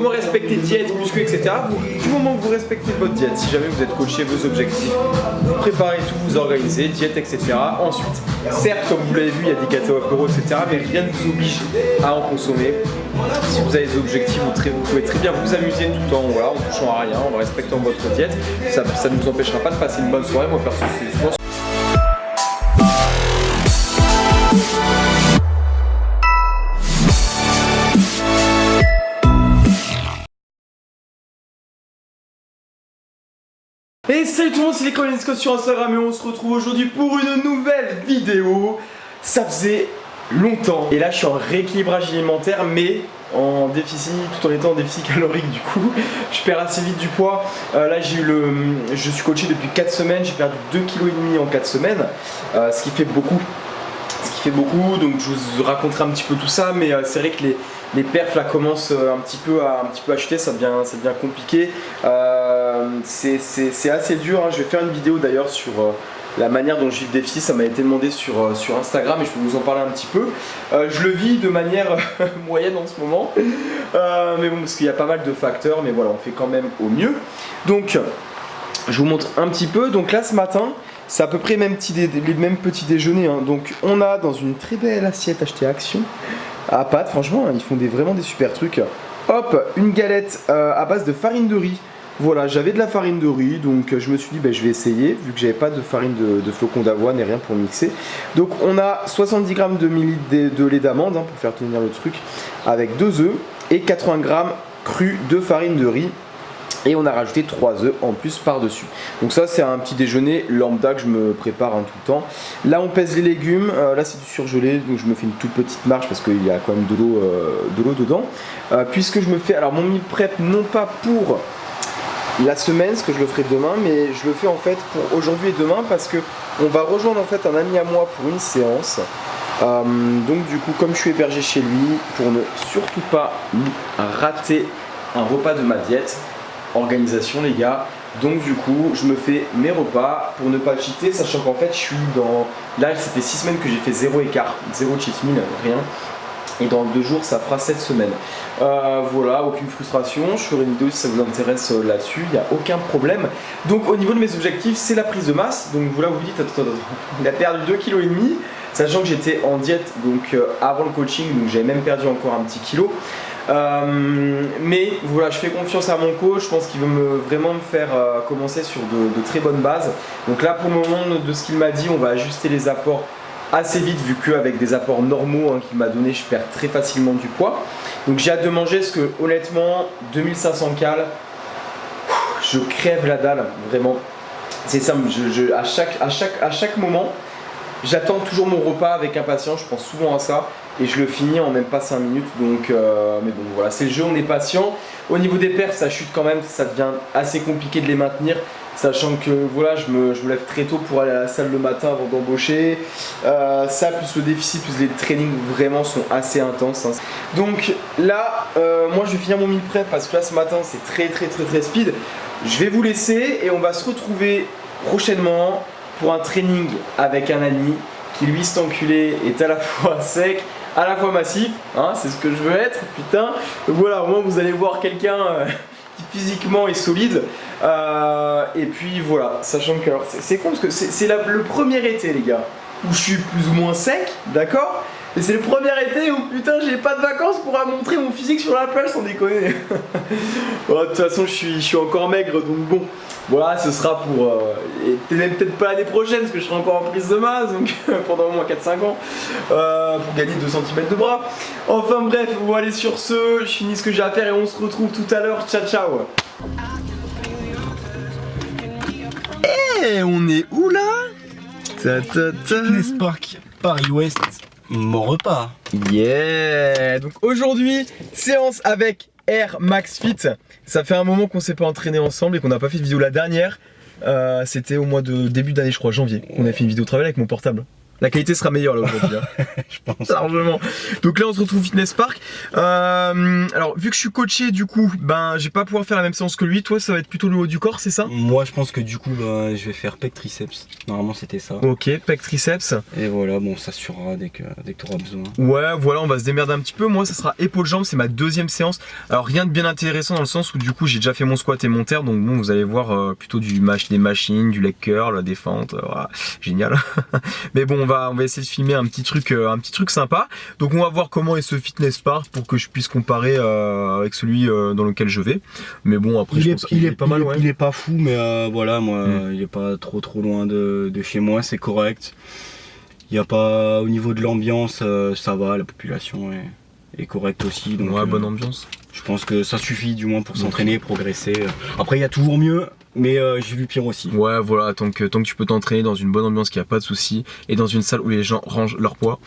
comment respecter diète, muscu, etc. Du moment que vous respectez votre diète, si jamais vous êtes coaché vos objectifs, vous préparez tout, vous organisez, diète, etc. Ensuite, certes, comme vous l'avez vu, il y a des catégories apéro, etc. Mais rien ne vous oblige à en consommer. Si vous avez des objectifs, vous pouvez très bien vous amuser tout en touchant à rien, en respectant votre diète. Ça ne vous empêchera pas de passer une bonne soirée. Moi, perso, c'est souvent. Et salut tout le monde, c'est les Colin Scott sur Instagram et on se retrouve aujourd'hui pour une nouvelle vidéo. Ça faisait longtemps et là je suis en rééquilibrage alimentaire mais en déficit, tout en étant en déficit calorique du coup. Je perds assez vite du poids. Là je suis coaché depuis 4 semaines, j'ai perdu 2,5 kg en 4 semaines, ce qui fait beaucoup. Donc je vous raconterai un petit peu tout ça, mais c'est vrai que les perfs là commencent un petit peu à chuter, ça devient compliqué. C'est assez dur, hein. Je vais faire une vidéo d'ailleurs sur la manière dont je vis le déficit, ça m'a été demandé sur Instagram et je peux vous en parler un petit peu. Je le vis de manière moyenne en ce moment, mais bon, parce qu'il y a pas mal de facteurs, mais voilà, on fait quand même au mieux. Donc je vous montre un petit peu. Donc là ce matin, c'est à peu près les mêmes petits déjeuners, hein. Donc on a dans une très belle assiette achetée à Action, à pâte, franchement, hein, ils font vraiment des super trucs. Hop, une galette à base de farine de riz. Voilà, j'avais de la farine de riz, donc je me suis dit je vais essayer, vu que j'avais pas de farine de flocons d'avoine et rien pour mixer. Donc on a 70 g de millilitres de lait d'amande, hein, pour faire tenir le truc, avec 2 œufs et 80 g crus de farine de riz. Et on a rajouté 3 œufs en plus par dessus. Donc ça c'est un petit déjeuner lambda que je me prépare tout le temps. Là on pèse les légumes, là c'est du surgelé, donc je me fais une toute petite marche parce qu'il y a quand même de l'eau dedans. Puisque je me fais alors mon meal prep non pas pour la semaine, ce que je le ferai demain, mais je le fais en fait pour aujourd'hui et demain parce que on va rejoindre en fait un ami à moi pour une séance. Donc du coup comme je suis hébergé chez lui, pour ne surtout pas rater un repas de ma diète, organisation les gars, donc du coup je me fais mes repas pour ne pas cheater, sachant qu'en fait je suis dans, là c'était 6 semaines que j'ai fait 0 écart, 0 cheat meal, rien, et dans 2 jours ça fera 7 semaines. Voilà, aucune frustration, je ferai une vidéo si ça vous intéresse là-dessus, il n'y a aucun problème. Donc au niveau de mes objectifs, c'est la prise de masse. Donc voilà, vous vous dites, attends, il a perdu 2,5 kg, sachant que j'étais en diète donc avant le coaching, donc j'avais même perdu encore un petit kilo. Mais voilà, je fais confiance à mon coach, je pense qu'il veut vraiment me faire commencer sur de très bonnes bases. Donc là pour le moment, de ce qu'il m'a dit, on va ajuster les apports assez vite, vu qu'avec des apports normaux qu'il m'a donné, je perds très facilement du poids. Donc j'ai hâte de manger parce que honnêtement 2500 cales, je crève la dalle, vraiment. C'est ça, à chaque moment j'attends toujours mon repas avec impatience, je pense souvent à ça et je le finis en même pas 5 minutes, donc mais bon voilà, c'est le jeu, on est patient. Au niveau des perfs, ça chute quand même, ça devient assez compliqué de les maintenir, sachant que voilà, je me lève très tôt pour aller à la salle le matin avant d'embaucher. Ça plus le déficit plus les trainings vraiment sont assez intenses, hein. Donc là moi je vais finir mon meal prep parce que là ce matin c'est très speed. Je vais vous laisser et on va se retrouver prochainement pour un training avec un ami qui lui cet enculé est à la fois sec, à la fois massif, hein, c'est ce que je veux être, putain. Donc voilà, au moins vous allez voir quelqu'un qui physiquement est solide. Et puis voilà, sachant que c'est con parce que c'est le premier été les gars, où je suis plus ou moins sec, d'accord. Et c'est le premier été où putain j'ai pas de vacances pour montrer mon physique sur la plage sans déconner. Bon, de toute façon je suis encore maigre donc bon. Voilà, ce sera pour, et peut-être pas l'année prochaine parce que je serai encore en prise de masse, donc pendant au moins 4-5 ans, pour gagner 2 cm de bras. Enfin bref, on va aller sur ce, je finis ce que j'ai à faire et on se retrouve tout à l'heure, ciao ciao. Eh, on est où là? Fitness Park, Paris-Ouest, mon repas. Yeah. Donc aujourd'hui, séance avec Air Max Fit. Ça fait un moment qu'on s'est pas entraîné ensemble et qu'on n'a pas fait de vidéo la dernière. C'était au mois de début d'année je crois, janvier. On a fait une vidéo de travail avec mon portable. La qualité sera meilleure là aujourd'hui, hein. Je pense. Largement. Donc là on se retrouve au Fitness Park. Alors vu que je suis coaché du coup, ben je vais pas pouvoir faire la même séance que lui. Toi ça va être plutôt le haut du corps, c'est ça? Moi je pense que du coup je vais faire pec triceps. Normalement c'était ça. Ok, pec triceps. Et voilà, bon ça s'assurera dès que tu auras besoin. Ouais, voilà, on va se démerder un petit peu. Moi ça sera épaule-jambes, c'est ma deuxième séance. Alors rien de bien intéressant dans le sens où du coup j'ai déjà fait mon squat et mon terre. Donc bon, vous allez voir plutôt des machines, du leg curl, la défente. Voilà. Génial. Mais bon, on va essayer de filmer un petit truc sympa. Donc on va voir comment est ce Fitness Park pour que je puisse comparer avec celui dans lequel je vais. Mais bon, après je pense qu'il est pas mal. Ouais. Il est pas fou, mais voilà, moi il est pas trop loin de chez moi, c'est correct. Il y a pas, au niveau de l'ambiance, ça va, la population est correcte aussi. Donc, ouais, bonne ambiance. Je pense que ça suffit du moins pour s'entraîner, progresser. Après il y a toujours mieux. Mais j'ai vu pire aussi. Ouais, voilà, tant que tu peux t'entraîner dans une bonne ambiance, qu'il n'y a pas de soucis, et dans une salle où les gens rangent leur poids.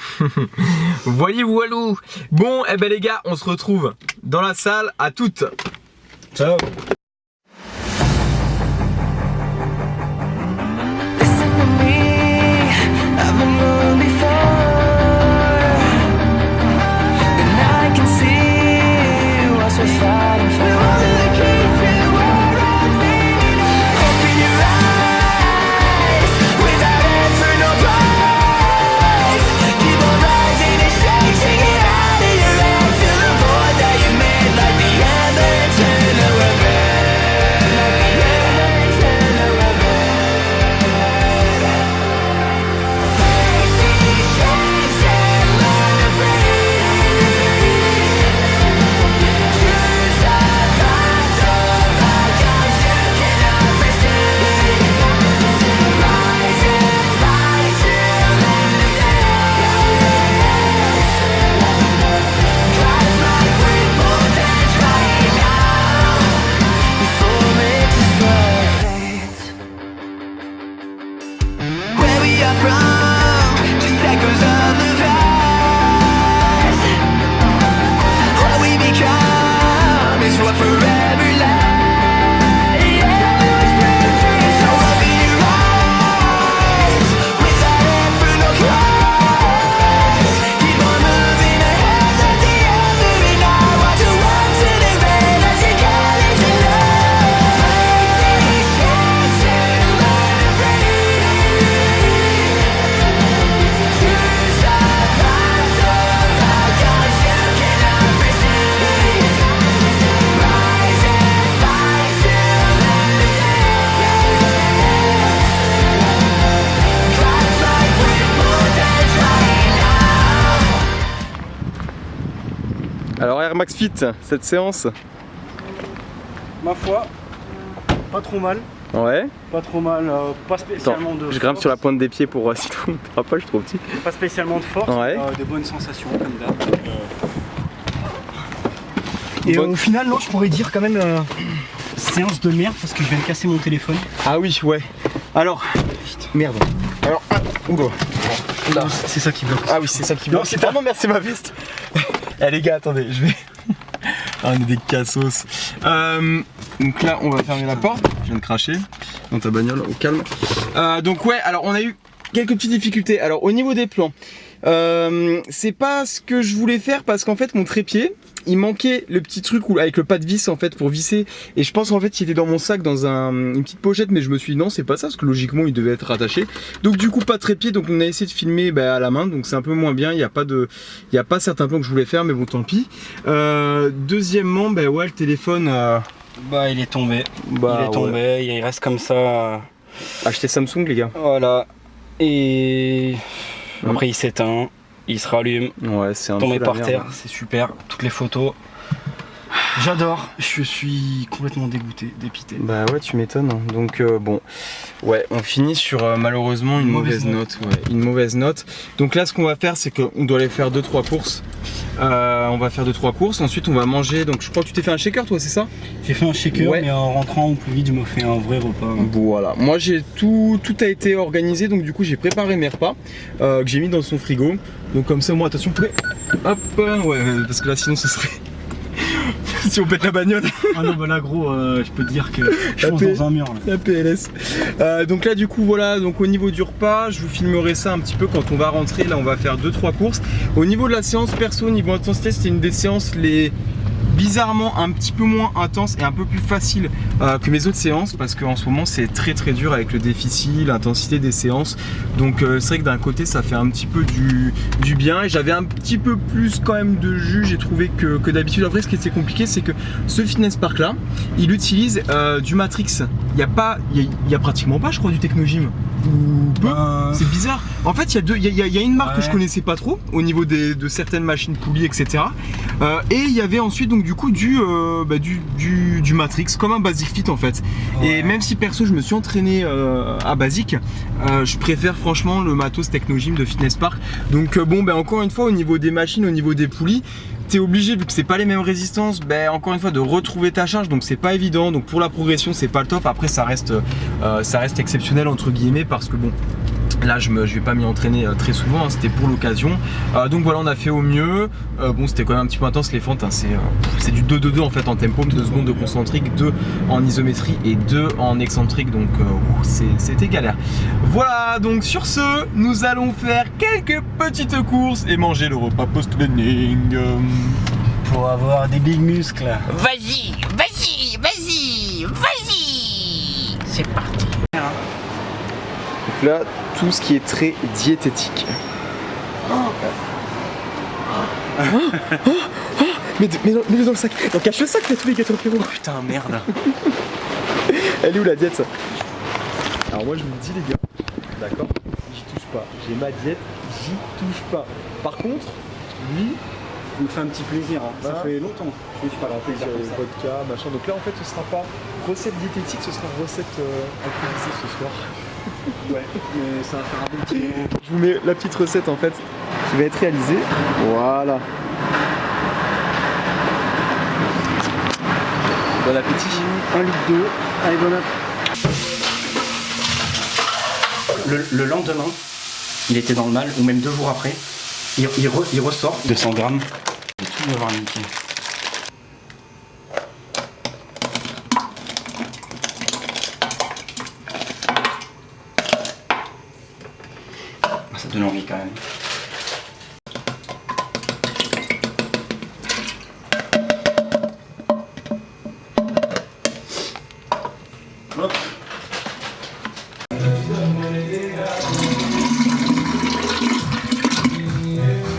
Voyez voilou. Bon, eh ben les gars, on se retrouve dans la salle. À toutes. Ciao. Alors Air Max Fit, cette séance. Ma foi, pas trop mal. Ouais. Pas trop mal, pas spécialement de force. Je grimpe sur la pointe des pieds pour voir si tout le monde ne pas, je suis trop petit. Pas spécialement de force, ouais. Des bonnes sensations comme d'hab. Et au final, non, je pourrais dire quand même séance de merde parce que je viens de casser mon téléphone. Ah oui, ouais. Alors, merde. Alors, oula. Là, c'est ça qui bloque. Ah oui, c'est ça qui bloque. C'est vraiment merci ma veste. Eh les gars, attendez, je vais. Ah, on est des cassos. Donc là, on va fermer la porte. Je viens de cracher dans ta bagnole, au calme. Donc ouais, alors on a eu quelques petites difficultés. Alors au niveau des plans, c'est pas ce que je voulais faire parce qu'en fait mon trépied, il manquait le petit truc où, avec le pas de vis en fait pour visser, et je pense en fait qu'il était dans mon sac dans une petite pochette, mais je me suis dit non c'est pas ça parce que logiquement il devait être rattaché. Donc du coup pas de trépied, donc on a essayé de filmer à la main, donc c'est un peu moins bien, il n'y a pas certains plans que je voulais faire, mais bon tant pis. Deuxièmement, ouais, le téléphone bah il est tombé, ouais. Il reste comme ça. Achetez Samsung les gars. Voilà, et après il s'éteint. Il se rallume, ouais, c'est un tombé par terre, c'est super, toutes les photos. J'adore, je suis complètement dégoûté, dépité. Bah ouais, tu m'étonnes. Donc bon, ouais, on finit sur malheureusement une mauvaise note. Ouais, une mauvaise note. Donc là, ce qu'on va faire, c'est qu'on doit aller faire 2-3 courses. On va faire 2-3 courses. Ensuite, on va manger. Donc je crois que tu t'es fait un shaker, toi, c'est ça? J'ai fait un shaker, ouais. Mais en rentrant au plus vite, je me fais un vrai repas. Voilà. Moi, j'ai tout a été organisé. Donc du coup, j'ai préparé mes repas que j'ai mis dans son frigo. Donc comme ça, moi, attention, prêt. Hop, ouais, parce que là, sinon, ce serait Si on pète la bagnole. Ah non, bah là, gros, je peux te dire que je fonce dans un mur. Là. La PLS. Donc là, du coup, voilà. Donc au niveau du repas, je vous filmerai ça un petit peu quand on va rentrer. Là, on va faire 2-3 courses. Au niveau de la séance perso, au niveau intensité, c'était une des séances bizarrement un petit peu moins intense et un peu plus facile que mes autres séances, parce qu'en ce moment c'est très dur avec le déficit, l'intensité des séances. Donc c'est vrai que d'un côté ça fait un petit peu du bien, et j'avais un petit peu plus quand même de jus, j'ai trouvé que d'habitude. Après, ce qui était compliqué, c'est que ce fitness park là, il utilise du Matrix. Il y a pratiquement pas, je crois, du Technogym, ou peu. C'est bizarre. En fait, il y a une marque que je connaissais pas trop au niveau de certaines machines poulies, etc. Et il y avait ensuite donc du coup du Matrix, comme un Basic Fit en fait. Et même si perso je me suis entraîné à Basic, je préfère franchement le matos Technogym de Fitness Park. Donc bon, encore une fois, au niveau des machines, au niveau des poulies, t'es obligé, vu que c'est pas les mêmes résistances, encore une fois, de retrouver ta charge, donc c'est pas évident. Donc pour la progression, c'est pas le top. Après, ça reste exceptionnel entre guillemets, parce que bon, là je vais pas m'y entraîner très souvent, hein, c'était pour l'occasion. Donc voilà, on a fait au mieux. Bon, c'était quand même un petit peu intense les fentes, hein, c'est du 2-2-2 en fait en tempo, 2 secondes de concentrique, 2 en isométrie et 2 en excentrique, donc c'était galère. Voilà, donc sur ce, nous allons faire quelques petites courses et manger le repas post-training. Pour avoir des big muscles. Vas-y, vas-y, vas-y, vas-y. C'est parti. Donc là, tout ce qui est très diététique. Mets-le dans le sac. Donc cache le sac, t'as tous les gâteaux frérot. Putain, merde. Elle est où la diète ça? Alors moi je vous le dis les gars, d'accord, j'y touche pas. J'ai ma diète, j'y touche pas. Par contre, lui, Il me fait un petit plaisir, hein. Ça fait longtemps. Je me suis pas rappelé sur le vodka, machin. Donc là en fait ce sera pas recette diététique, ce sera recette alcoolisée ce soir. Ouais, mais ça va faire un bon petit moment. Je vous mets la petite recette en fait qui va être réalisée. Voilà. Bon appétit. 1 litre d'eau. Allez, bon appétit. Le lendemain, il était dans le mal, ou même 2 jours après, il ressort 200 grammes. Je vais tout lui avoir niqué. Ça donne envie quand même. Hop.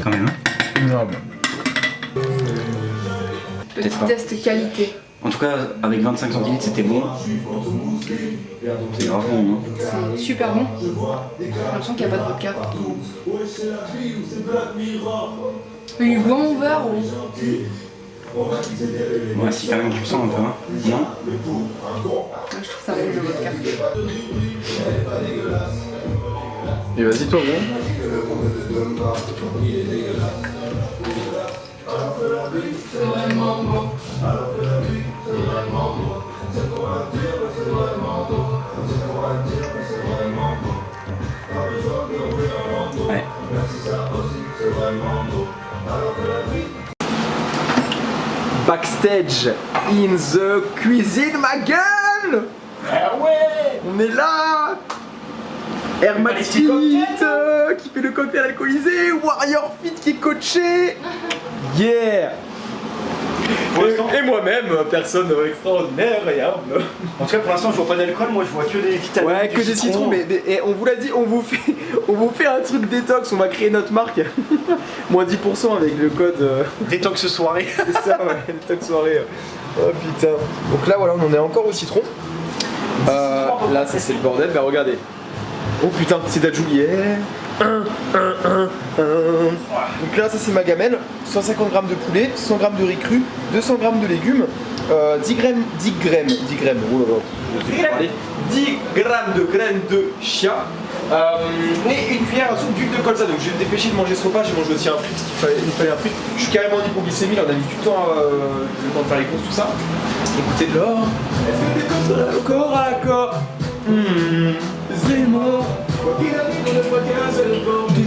Quand même, hein? Énorme. Petit test qualité. En tout cas, avec 25 centilitres, c'était bon. C'est grave bon, hein? C'est super bon. J'ai l'impression qu'il n'y a pas de vodka. Il boit mon verre ou... Ouais, si quand même tu le sens un peu, hein? Non? Je trouve ça bon le vodka. Et vas-y toi bon. Ouais. Backstage in the cuisine, ma gueule! Ah ouais! On est là! Air Max Fit qui fait le cocktail alcoolisé, Warrior Fit qui est coaché! Yeah! Et moi-même, personne extraordinaire et humble. En tout cas, pour l'instant, je vois pas d'alcool, moi je vois que des vitamines. Ouais, que des citrons, mais et on vous l'a dit, on vous fait un truc détox, on va créer notre marque. Moins 10% avec le code. Détox soirée. C'est ça, ouais, détox soirée. Oh putain. Donc là, voilà, on en est encore au citron. Là, ça c'est le bordel, bah regardez. Oh putain, c'est d'Adjou, yeah. Donc là, ça c'est ma gamelle. 150 g de poulet, 100 g de riz cru, 200 g de légumes, 10 grammes, oh là là, 10 g de graines de chia, et une cuillère à soupe d'huile de colza. Donc je vais me dépêcher de manger ce repas, j'ai mangé aussi un fruit parce qu'il fallait un fruit. Je suis carrément en hypoglycémie, là on a mis du temps, le temps de faire les courses, tout ça. Écoutez de l'or, elle fait des courses au corps à corps. C'est mort.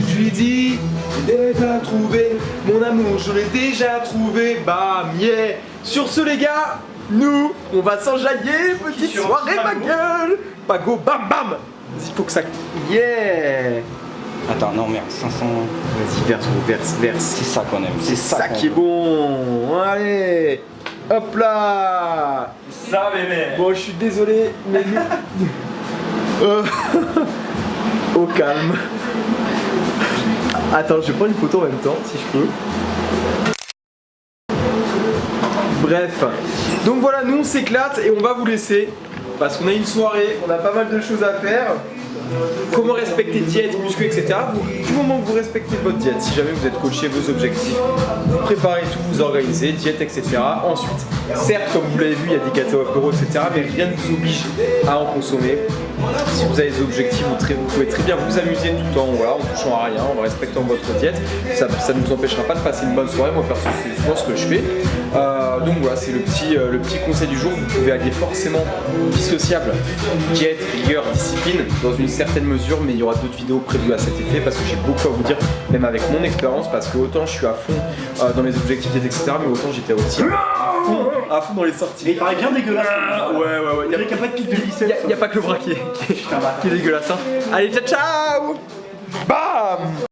Je lui dis, j'ai déjà trouvé mon amour, je l'ai déjà trouvé. Bam, yeah, Sur ce les gars, nous, on va s'enjailler, petite soirée ma gueule. Pago, bam bam. Il faut que ça... Yeah. Attends, non merde, 500. Vas-y, verse. C'est ça qu'on aime. C'est ça qui est bon. Allez, hop là. Ça bébé. Bon, je suis désolé, mais au calme. Attends, je vais prendre une photo en même temps, si je peux. Bref, donc voilà, nous on s'éclate et on va vous laisser parce qu'on a une soirée, on a pas mal de choses à faire. Comment respecter diète, muscu, etc. Du moment que vous respectez votre diète, si jamais vous êtes coaché, vos objectifs, vous préparez tout, vous organisez, diète, etc. Ensuite, certes, comme vous l'avez vu, il y a des gâteaux apéro, etc. Mais rien ne vous oblige à en consommer. Si vous avez des objectifs, vous pouvez très bien vous amuser tout le temps, voilà, en touchant à rien, en respectant votre diète. Ça ne vous empêchera pas de passer une bonne soirée. Moi, perso, c'est souvent ce que je fais. Donc voilà, c'est le petit conseil du jour. Vous pouvez allier forcément vie sociable, diète, rigueur, discipline, dans une certaine mesure, mais il y aura d'autres vidéos prévues à cet effet parce que j'ai beaucoup à vous dire, même avec mon expérience, parce que autant je suis à fond dans mes objectifs diète, etc., mais autant j'étais aussi à fond dans les sorties. Mais il paraît bien dégueulasse. Ouais. Il n'y a pas de pic de lycée. Il n'y a pas que le bras qui est dégueulasse. Hein. Allez, ciao ciao. Bam.